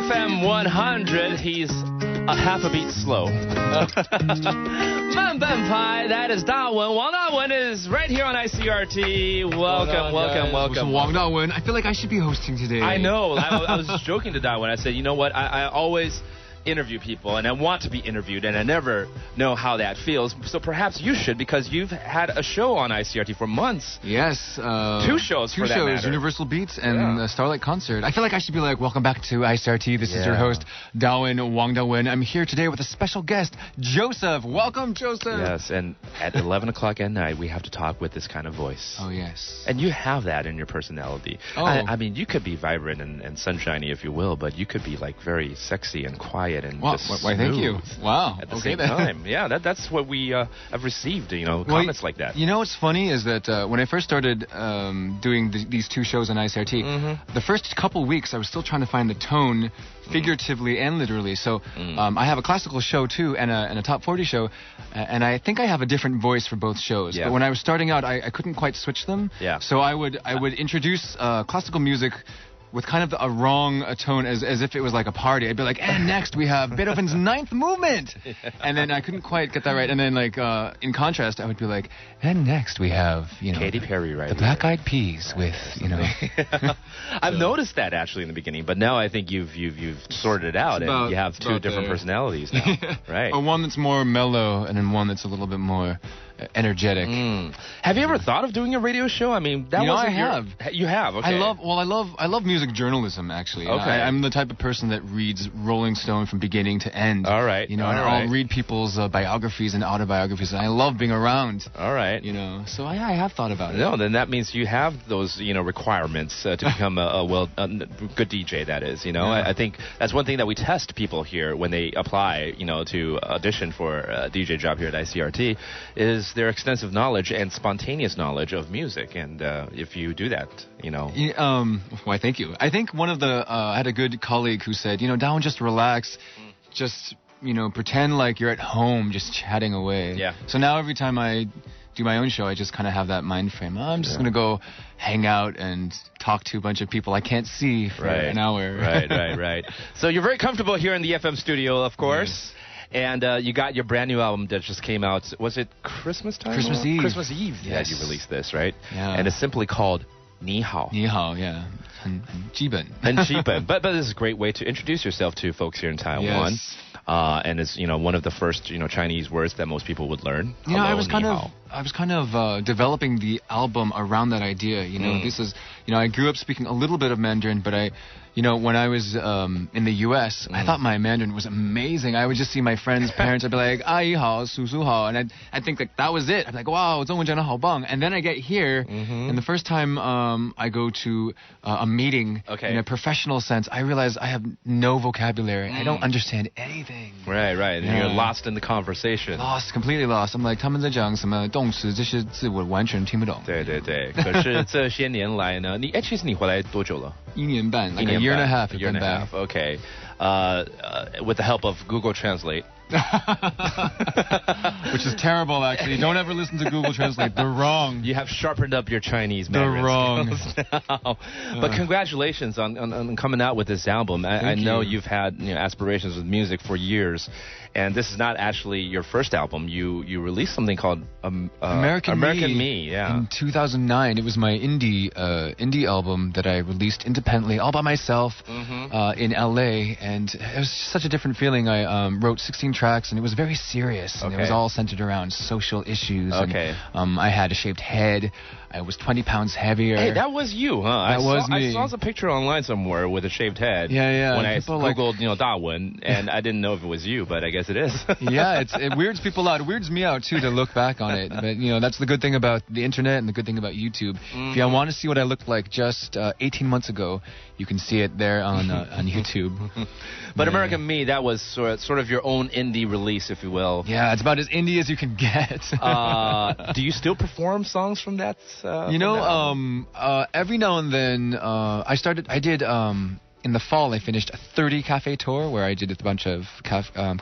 FM 100, he's a half a beat slow. Man Ben Pai, that is Dawen. Wang Dawen is right here on ICRT. Welcome. Wang Dawen, I feel like I should be hosting today. I know. I was joking to Dawen. I said, you know what? I always interview people, and I want to be interviewed, and I never know how that feels. So perhaps you should, because you've had a show on ICRT for months. Yes. Two shows, for that matter. Universal Beats and the Starlight Concert. I feel like I should be like, welcome back to ICRT. This is your host, Dawen, Wang Dawen. I'm here today with a special guest, Joseph. Welcome, Joseph. Yes, and at 11 o'clock at night, we have to talk with this kind of voice. Oh, yes. And you have that in your personality. Oh. I mean, you could be vibrant and sunshiny, if you will, but you could be like very sexy and quiet and just why, thank you. Wow. At the same time. Yeah, that's what we have received, comments like that. You know what's funny is that when I first started doing these two shows on ICRT, the first couple weeks I was still trying to find the tone figuratively and literally. So I have a classical show too and a top 40 show, and I think I have a different voice for both shows. Yeah. But when I was starting out, I couldn't quite switch them. Yeah. So I would introduce classical music with kind of a wrong tone, as if it was like a party. I'd be like, and next we have Beethoven's Ninth Movement. And then I couldn't quite get that right. And then like in contrast, I would be like, and next we have, Katy Perry, right? The Black Eyed Peas with, I've noticed that actually in the beginning, but now I think you've sorted it out, and you have two different personalities now, right? One that's more mellow, and then one that's a little bit more energetic. Have you ever thought of doing a radio show? I mean, that was I have. You have. Okay. I love music journalism, actually. Okay. I'm the type of person that reads Rolling Stone from beginning to end. All right. I'll read people's biographies and autobiographies, and I love being around. All right. So I have thought about it. No, then that means you have those requirements to become a good DJ. That is, I think that's one thing that we test people here when they apply, to audition for a DJ job here at ICRT is their extensive knowledge and spontaneous knowledge of music. And if you do that, Why, thank you. I think one of the I had a good colleague who said, Dawen, just relax, just pretend like you're at home, just chatting away. Yeah. So now every time I do my own show, I just kind of have that mind frame. I'm just gonna go hang out and talk to a bunch of people I can't see for an hour. Right. So you're very comfortable here in the FM studio, of course. Yes. And you got your brand new album that just came out. Was it Christmas time? Christmas Eve. Christmas Eve. Yes. Yeah, you released this, right? Yeah. And it's simply called 你好. 你好, yeah. 很基本. But this is a great way to introduce yourself to folks here in Taiwan. Yes. And it's one of the first Chinese words that most people would learn. Hello, I was kind of developing the album around that idea. This is I grew up speaking a little bit of Mandarin, but when I was in the U.S., I thought my Mandarin was amazing. I would just see my friends' parents. I'd be like, 阿姨好, 叔叔好, and I'd think that was it. I'd be like, wow, 中文讲得好棒. And then I get here, and the first time I go to a meeting in a professional sense, I realize I have no vocabulary. I don't understand anything. Right. And you're lost in the conversation. Completely lost. I'm like, 他们在讲什么动词这些字我完全听不懂。对。可是这些年来呢，其实你回来多久了？1年半, like a year and a half. A year and a half. Okay. With the help of Google Translate. Which is terrible, actually. Don't ever listen to Google Translate. They're wrong. You have sharpened up your Chinese Mandarin skills now. But congratulations on coming out with this album. I know you've had aspirations with music for years, and this is not actually your first album. You released something called American Me. Yeah. In 2009, it was my indie album that I released independently, all by myself, in LA, and it was such a different feeling. I wrote 16 tracks, and it was very serious, and it was all centered around social issues. Okay. And, I had a shaved head. I was 20 pounds heavier. Hey, that was you, huh? That was me. I saw a picture online somewhere with a shaved head. Yeah. When I Googled, Dawen, and I didn't know if it was you, but I guess it is. Yeah, it weirds people out. It weirds me out, too, to look back on it. But, that's the good thing about the internet and the good thing about YouTube. If you want to see what I looked like just 18 months ago, you can see it there on YouTube. But American Me, that was sort of your own indie release, if you will. Yeah, it's about as indie as you can get. Do you still perform songs from that? Every now and then, I did in the fall, I finished a 30 cafe tour where I did a bunch of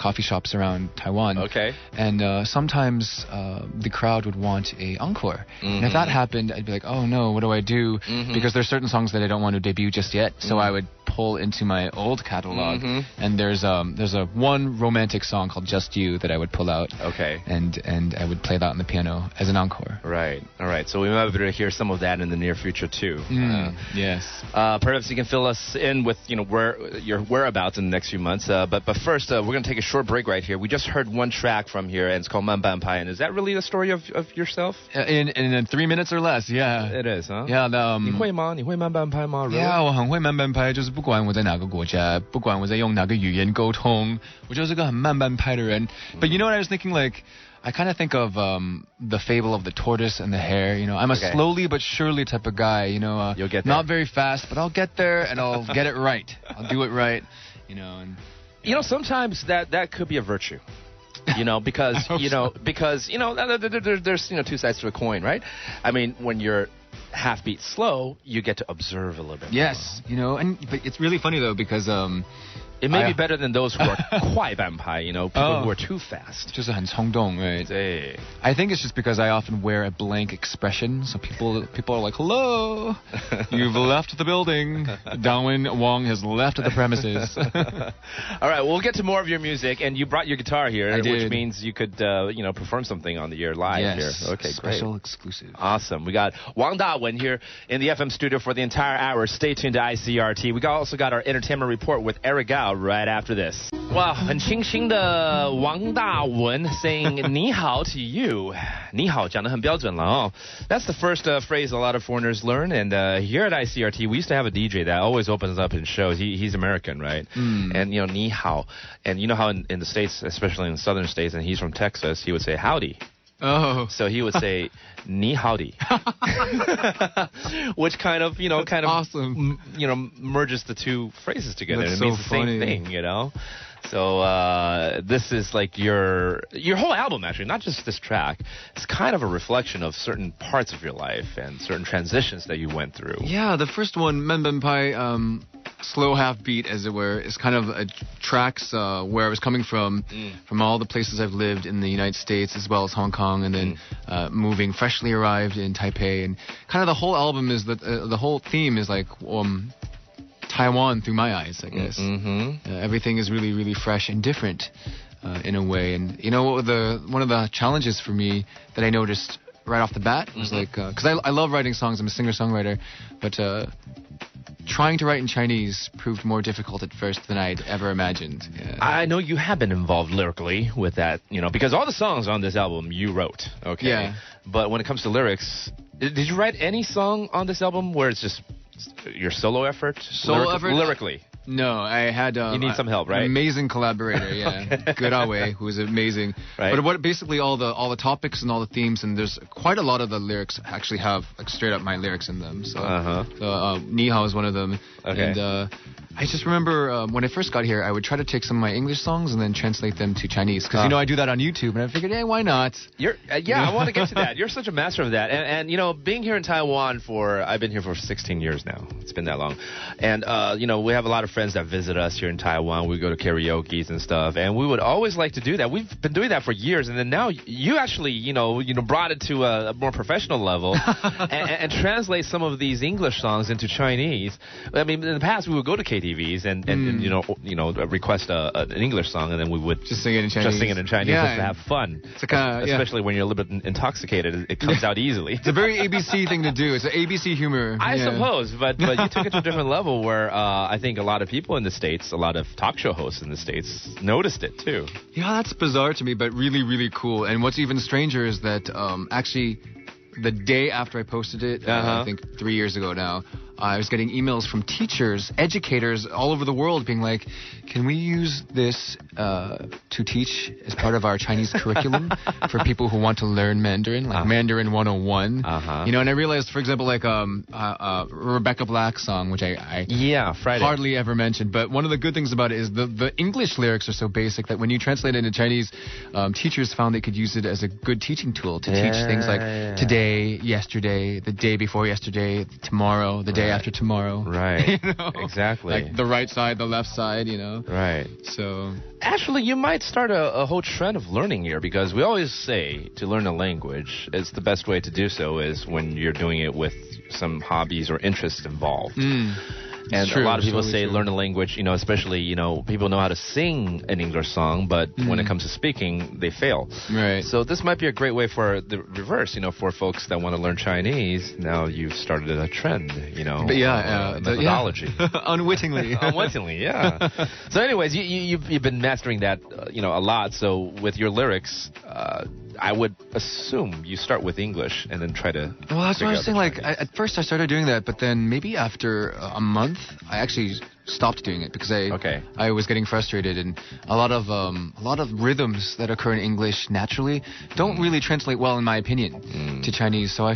coffee shops around Taiwan. Okay. And sometimes the crowd would want a encore. And if that happened, I'd be like, oh no, what do I do? Because there's certain songs that I don't want to debut just yet. So I would pull into my old catalog, and there's a one romantic song called Just You that I would pull out. Okay. And I would play that on the piano as an encore. Right. All right. So we might be able to hear some of that in the near future too. Yes. Perhaps you can fill us in with where your whereabouts in the next few months. But first, we're going to take a short break right here. We just heard one track from here, and it's called Man Ban Pai. And is that really the story of yourself? In 3 minutes or less, yeah. It is, huh? Yeah. 你会吗？你会慢半拍吗？ Yeah, 我很会慢半拍，就是不管我在哪个国家，不管我在用哪个语言沟通，我就是个很慢半拍的人。But you know what I was thinking, like, I kind of think of the fable of the tortoise and the hare. I'm a slowly but surely type of guy. You'll get there. Not very fast, but I'll get there and I'll get it right. I'll do it right. Sometimes that could be a virtue. Because there's two sides to a coin, right? I mean, when you're half beat slow, you get to observe a little bit. Yes, but it's really funny though because it may be better than those who are 快半拍, people who are too fast. 就是很冲动, right? I think it's just because I often wear a blank expression, so people are like, hello, you've left the building. Dawen Wong has left the premises. All right, we'll get to more of your music, and you brought your guitar here, I did. Which means you could, perform something on the air live here. Okay, special great. Exclusive. Awesome. We got Wang Dawen here in the FM studio for the entire hour. Stay tuned to ICRT. We also got our entertainment report with Eric Gao right after this. Wow, 很清新的王大文 saying 你好 to you. 你好讲得很标准了哦. That's the first phrase a lot of foreigners learn, and here at ICRT we used to have a DJ that always opens up in shows. He's American, right? And 你好, and you know how in the States, especially in the southern states, and he's from Texas, he would say howdy. Oh. So he would say, ni howdy. Which kind of awesome. Merges the two phrases together. That's it means so the funny. same thing, So this is like your whole album, actually, not just this track. It's kind of a reflection of certain parts of your life and certain transitions that you went through. Yeah, the first one, Men Ben Pai, slow half beat, as it were, is kind of tracks where I was coming from all the places I've lived in the United States as well as Hong Kong, and then moving, freshly arrived in Taipei, and kind of the whole album is that the whole theme is like Taiwan through my eyes, I guess. Everything is really, really fresh and different in a way, and one of the challenges for me that I noticed right off the bat was like, because I love writing songs, I'm a singer-songwriter, but trying to write in Chinese proved more difficult at first than I'd ever imagined. Yeah. I know you have been involved lyrically with that, because all the songs on this album you wrote, okay? Yeah. But when it comes to lyrics, did you write any song on this album where it's just your solo effort? Lyrically? No, I had you need some help, right? An amazing collaborator, yeah. Good Awe, who is amazing. Right. But basically all the topics and all the themes, and there's quite a lot of the lyrics actually have like straight up my lyrics in them. So Ni Hao is one of them. Okay. And I just remember when I first got here, I would try to take some of my English songs and then translate them to Chinese, because I do that on YouTube, and I figured, hey, why not? I want to get to that. You're such a master of that, and being here in Taiwan I've been here for 16 years now. It's been that long, and we have a lot of friends that visit us here in Taiwan. We go to karaoke's and stuff, and we would always like to do that. We've been doing that for years, and then now you actually brought it to a more professional level and translate some of these English songs into Chinese. I mean, in the past we would go to KTVs and request an English song, and then we would just sing it in Chinese. Just to have fun. Especially when you're a little bit intoxicated, it comes out easily. It's a very ABC thing to do. It's an ABC humor. I suppose, but you took it to a different level where I think a lot of people in the States, a lot of talk show hosts in the States noticed it too. Yeah, that's bizarre to me, but really, really cool. And what's even stranger is that actually the day after I posted it, I think 3 years ago now, I was getting emails from teachers, educators all over the world being like, can we use this to teach as part of our Chinese curriculum for people who want to learn Mandarin, like Mandarin 101? And I realized, for example, like Rebecca Black's song, which I Friday. hardly ever mentioned, but one of the good things about it is the English lyrics are so basic that when you translate it into Chinese, teachers found they could use it as a good teaching tool to teach things like today, yesterday, the day before yesterday, tomorrow, the day day after tomorrow. Right. You know? Exactly. Like the right side, the left side, you know? Right. So... Actually, you might start a whole trend of learning here, because we always say to learn a language, it's the best way to do so is when you're doing it with some hobbies or interests involved. And a lot of people say learn a language, especially, people know how to sing an English song, but when it comes to speaking, they fail. Right. So this might be a great way for the reverse, for folks that want to learn Chinese. Now you've started a trend, methodology. Yeah. Unwittingly. Unwittingly, yeah. So anyways, you've been mastering that, a lot. So with your lyrics, I would assume you start with English and then try to... Well, that's what I was saying. Like, at first I started doing that, but then maybe after a month, I actually stopped doing it because I was getting frustrated, and a lot of rhythms that occur in English naturally don't really translate well, in my opinion, to Chinese. So I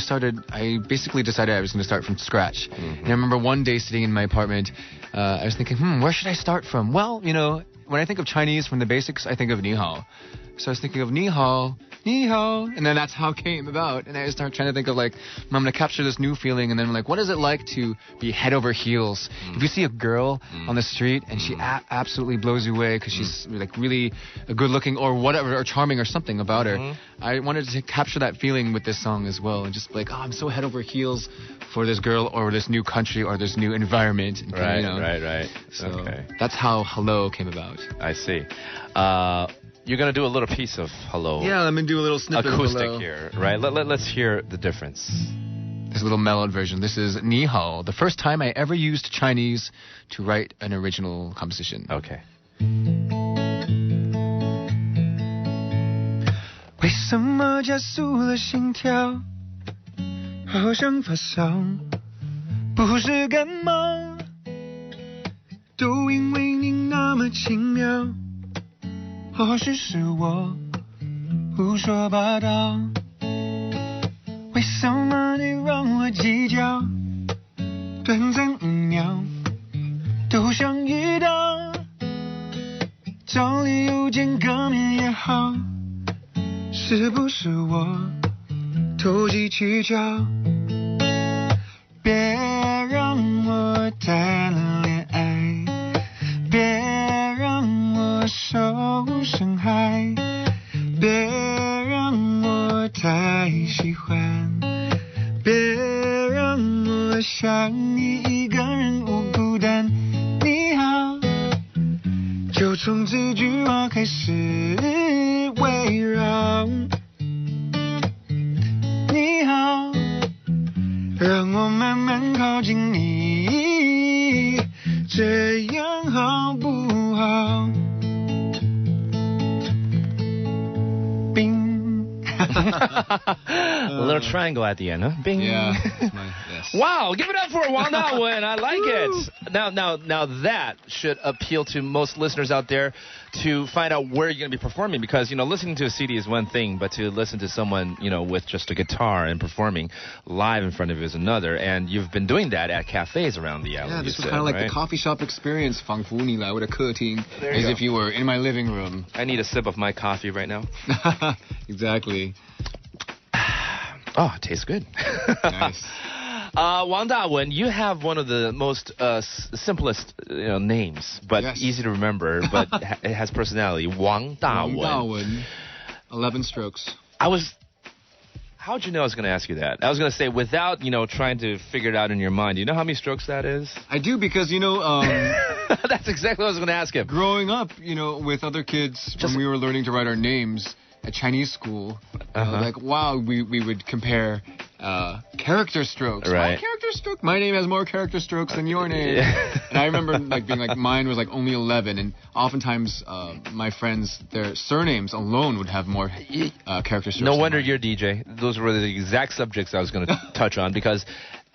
basically decided I was going to start from scratch. And I remember one day sitting in my apartment, I was thinking, where should I start from? Well, when I think of Chinese from the basics, I think of ni hao. So I was thinking of ni hao, and then that's how it came about. And I started trying to think of I'm going to capture this new feeling, and then what is it like to be head over heels? If you see a girl on the street and she absolutely blows you away because she's really good looking or whatever, or charming or something about her, I wanted to capture that feeling with this song as well, and just I'm so head over heels for this girl or this new country or this new environment. And Right. So that's how Hello came about. I see. You're going to do a little piece of Hello. Yeah, let me do a little snippet acoustic of Hello. Here, right? Let's hear the difference. This little mellowed version. This is Ni Hao, the first time I ever used Chinese to write an original composition. Okay. 为什么加速了心跳，好像发烧，不是感冒，都因为你那么奇妙。或许是我胡说八道，为什么你让我计较？短暂5秒都想遇到，找理由见个面也好，是不是我投机取巧？别让我谈恋爱，别让我受伤害，别让我太喜欢，别让我想你一个人无孤单。你好，就从这句话开始围绕。你好，让我慢慢靠近你，这样好不好？A little triangle at the end, huh? Bing. Yeah. Yes. Wow, give it up for Wang Dawen. I like it. Now that should appeal to most listeners out there to find out where you're going to be performing, because, listening to a CD is one thing, but to listen to someone, with just a guitar and performing live in front of you is another. And you've been doing that at cafes around the island. Yeah, this was kind of like the coffee shop experience. 仿佛你来我的客厅, as if you were in my living room. I need a sip of my coffee right now. Exactly. Oh, it tastes good. Nice. Wang Dawen, you have one of the most simplest names, but easy to remember, but it has personality. Wang Dawen. Wang Dawen. 11 strokes. How'd you know I was going to ask you that? I was going to say, without, trying to figure it out in your mind, do you know how many strokes that is? I do, because, That's exactly what I was going to ask him. Growing up, with other kids, when we were learning to write our names at Chinese school, we would compare character strokes. Right. My character stroke. My name has more character strokes than your name. And I remember being mine was only 11, and oftentimes my friends, their surnames alone would have more character strokes. No wonder you're DJ. Those were the exact subjects I was going to touch on, because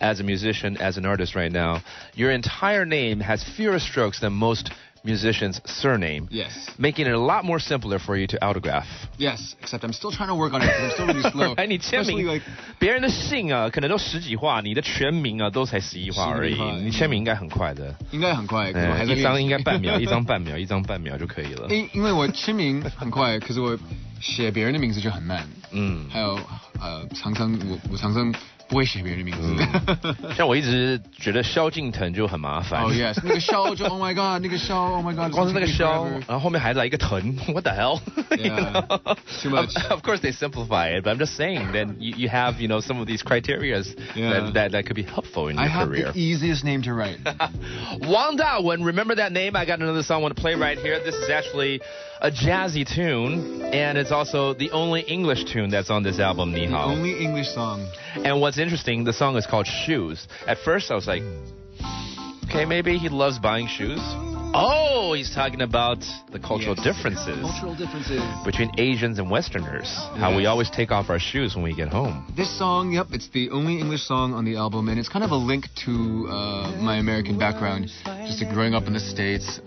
as a musician, as an artist right now, your entire name has fewer strokes than most musician's surname. Yes. Making it a lot more simpler for you to autograph. Yes, except I'm still trying to work on it, because I'm still really slow. 你签名，别人的姓啊，可能都10几画，你的全名啊，都才11画而已。你签名应该很快的。应该很快，可是我还在一张应该半秒，一张半秒，一张半秒就可以了。因为我签名很快，可是我写别人的名字就很慢。还有我常常不会写别人的名字。像我一直觉得萧敬腾就很麻烦。Oh yes， 那个萧就 Oh my God， 那个萧 Oh my God， 光是那个萧，然后后面还来一个腾 ，What the hell？ Yeah, too much. Of course they simplify it, but I'm just saying then you have some of these criterias that could be helpful in your career. I have the easiest name to write. Wang Dawen, remember that name? I got another song I want to play right here. This is actually a jazzy tune, and it's also the only English tune that's on this album, Ni Hao. The only English song. And what's interesting, the song is called Shoes. At first I was like, okay, maybe he loves buying shoes. Oh, he's talking about the cultural differences. Cultural differences. Between Asians and Westerners. How we always take off our shoes when we get home. This song, yep, it's the only English song on the album, and it's kind of a link to my American background. Just growing up in the States,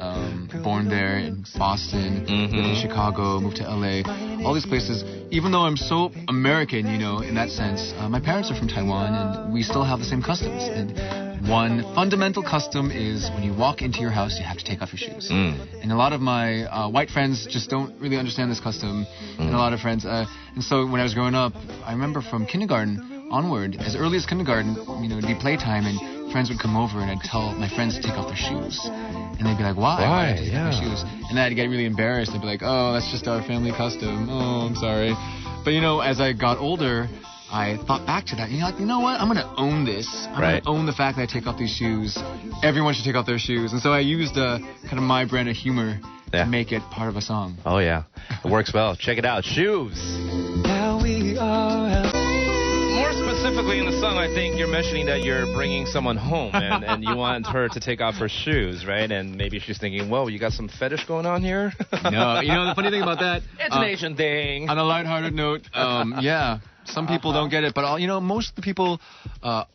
born there in Boston, lived in Chicago, moved to LA, all these places. Even though I'm so American, in that sense, my parents are from Taiwan, and we still have the same customs. And one fundamental custom is when you walk into your house, you have to take off your shoes. And a lot of my white friends just don't really understand this custom, and a lot of friends. And so when I was growing up, I remember from kindergarten onward, as early as kindergarten, it'd be playtime, and friends would come over, and I'd tell my friends to take off their shoes. And they'd be like, why? Why do you take off your shoes? And I'd get really embarrassed. I'd be like, oh, that's just our family custom. Oh, I'm sorry. But, as I got older, I thought back to that. And you know what? I'm going to own this. I'm going to own the fact that I take off these shoes. Everyone should take off their shoes. And so I used kind of my brand of humor to make it part of a song. Oh, yeah. It works well. Check it out. Shoes. Now we are... More specifically in the song, I think you're mentioning that you're bringing someone home and you want her to take off her shoes, right? And maybe she's thinking, whoa, you got some fetish going on here? No, the funny thing about that... It's an Asian thing. On a lighthearted note, yeah, some people don't get it. But, most of the people,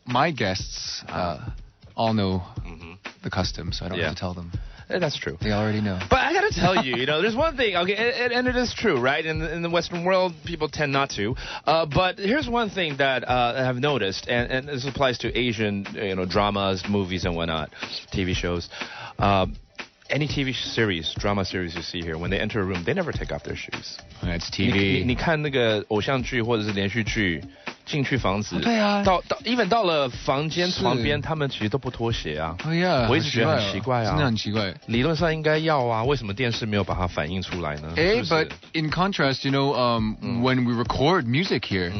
my guests, all know the custom, so I don't have to tell them. That's true. They already know. But I got to tell you, there's one thing, okay, and it is true, right? In the Western world, people tend not to. But here's one thing that I have noticed, and this applies to Asian, dramas, movies, and whatnot, TV shows. Any TV series, drama series you see here, when they enter a room, they never take off their shoes. It's TV. 你看那个偶像剧或者是连续剧，进去房子，对啊，even 到了房间床边，他们其实都不脱鞋啊。Oh yeah， 我一直觉得很奇怪啊，真的很奇怪。理论上应该要啊，为什么电视没有把它反映出来呢？ But in contrast, when we record music here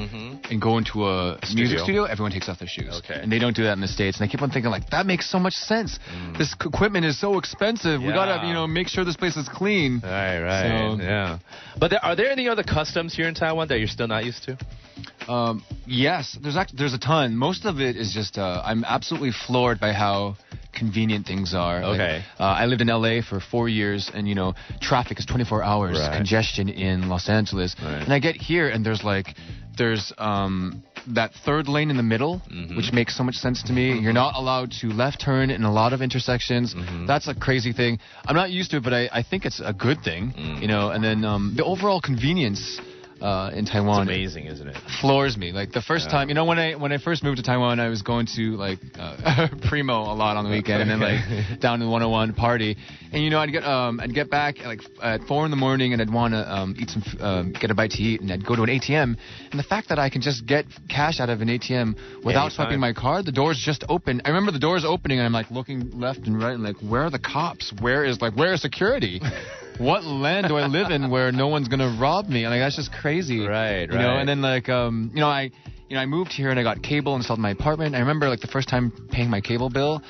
and go into a music studio, everyone takes off their shoes. Okay. And they don't do that in the States. And I keep on thinking, that makes so much sense. This equipment is so expensive. We gotta, make sure this place is clean. Right, so, yeah. But are there any other customs here in Taiwan that you're still not used to? Yes, there's a ton. Most of it is just I'm absolutely floored by how convenient things are. Okay. I lived in LA for 4 years, and traffic is 24 hours, congestion in Los Angeles. Right. And I get here, and there's that third lane in the middle, which makes so much sense to me. You're not allowed to left turn in a lot of intersections. That's a crazy thing. I'm not used to it, but I think it's a good thing, And then the overall convenience in Taiwan. It's amazing, isn't it? Floors me. Like the first time, when I first moved to Taiwan, I was going to Primo a lot on the weekend, and then down to the 101 party. And I'd get back at 4 a.m, and I'd want to get a bite to eat, and I'd go to an ATM. And the fact that I can just get cash out of an ATM without swiping my card, the doors just open. I remember the doors opening, and I'm looking left and right, and where are the cops? Where is security? What land do I live in where no one's gonna rob me? That's just crazy. Right. And then I moved here and I got cable installed in my apartment. I remember the first time paying my cable bill.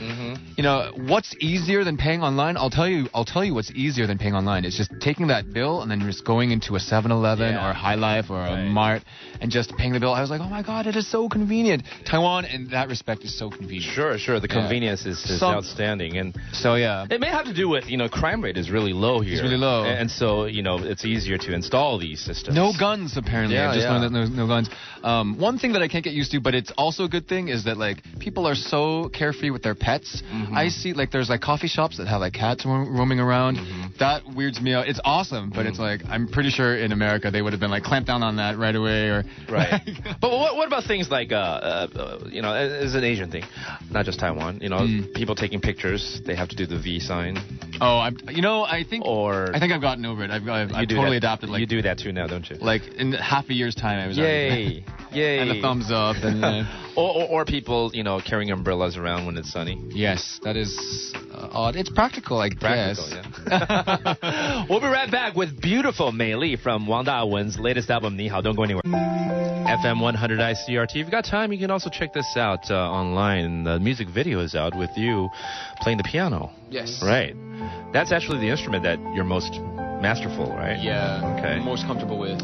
What's easier than paying online? I'll tell you what's easier than paying online. It's just taking that bill and then just going into a 7-Eleven or High Life or a Mart and just paying the bill. I was like, oh my God, it is so convenient. Taiwan, in that respect, is so convenient. Sure. The convenience is outstanding, and so it may have to do with crime rate is really low here. It's really low, and so it's easier to install these systems. No guns apparently. I've just learned that no guns. One thing that I can't get used to, but it's also a good thing, is that people are so carefree with their pets. I see there's coffee shops that have cats roaming around. That weirds me out. It's awesome, but it's I'm pretty sure in America they would have been clamped down on that right away or right. But what about things as an Asian thing, not just Taiwan. People taking pictures, they have to do the V sign. Oh, I think I've gotten over it. I've totally adapted. You do that too now, don't you? In half a year's time, I was Yay. and a thumbs up and Or people, carrying umbrellas around when it's sunny. Yes, that is odd. It's practical, I guess. Yeah. We'll be right back with beautiful Mei Li from Wang Dawen's latest album, Ni Hao. Don't go anywhere. FM 100 ICRT. If you've got time, you can also check this out online. The music video is out with you playing the piano. Yes. Right. That's actually the instrument that you're most masterful, right? Yeah. Okay. Most comfortable with.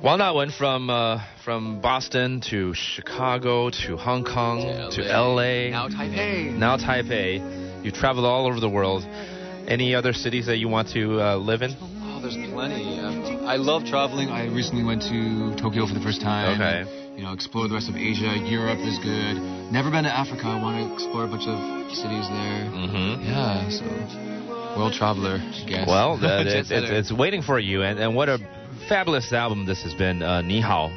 Wang Dawen from Boston to Chicago to Hong Kong to LA. Now Taipei. You've traveled all over the world. Any other cities that you want to live in? Oh, there's plenty. I love traveling. I recently went to Tokyo for the first time. Okay. Explore the rest of Asia. Europe is good. Never been to Africa. I want to explore a bunch of cities there. Mm-hmm. Yeah, so world traveler, I guess. Well, it's waiting for you. And what a fabulous album this has been, Ni Hao.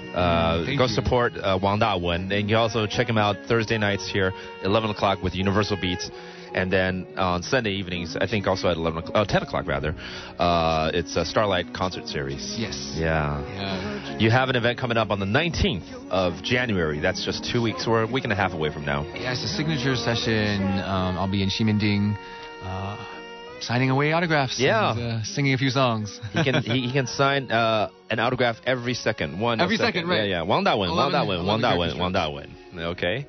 Go support Wang Dawen. And you can also check him out Thursday nights here, 11 o'clock with Universal Beats. And then on Sunday evenings, I think also at 10 o'clock rather, it's a Starlight concert series. Yes. Yeah. You have an event coming up on the 19th of January. That's just 2 weeks. We're a week and a half away from now. Yeah, it's a signature session. I'll be in Ximending, signing away autographs. Yeah. And, singing a few songs. He can sign an autograph every second. Every second, right? Yeah. Wang Dawen. Okay.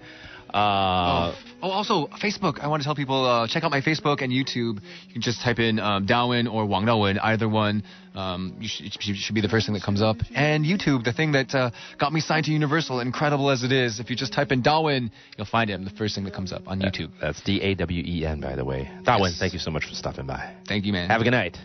Also, Facebook. I want to tell people, check out my Facebook and YouTube. You can just type in Dawen or Wang Dawen, either one. It should be the first thing that comes up. And YouTube, the thing that got me signed to Universal, incredible as it is. If you just type in Dawen, you'll find him, the first thing that comes up on YouTube. That's Dawen, by the way. Dawen, Thank you so much for stopping by. Thank you, man. Have a good night.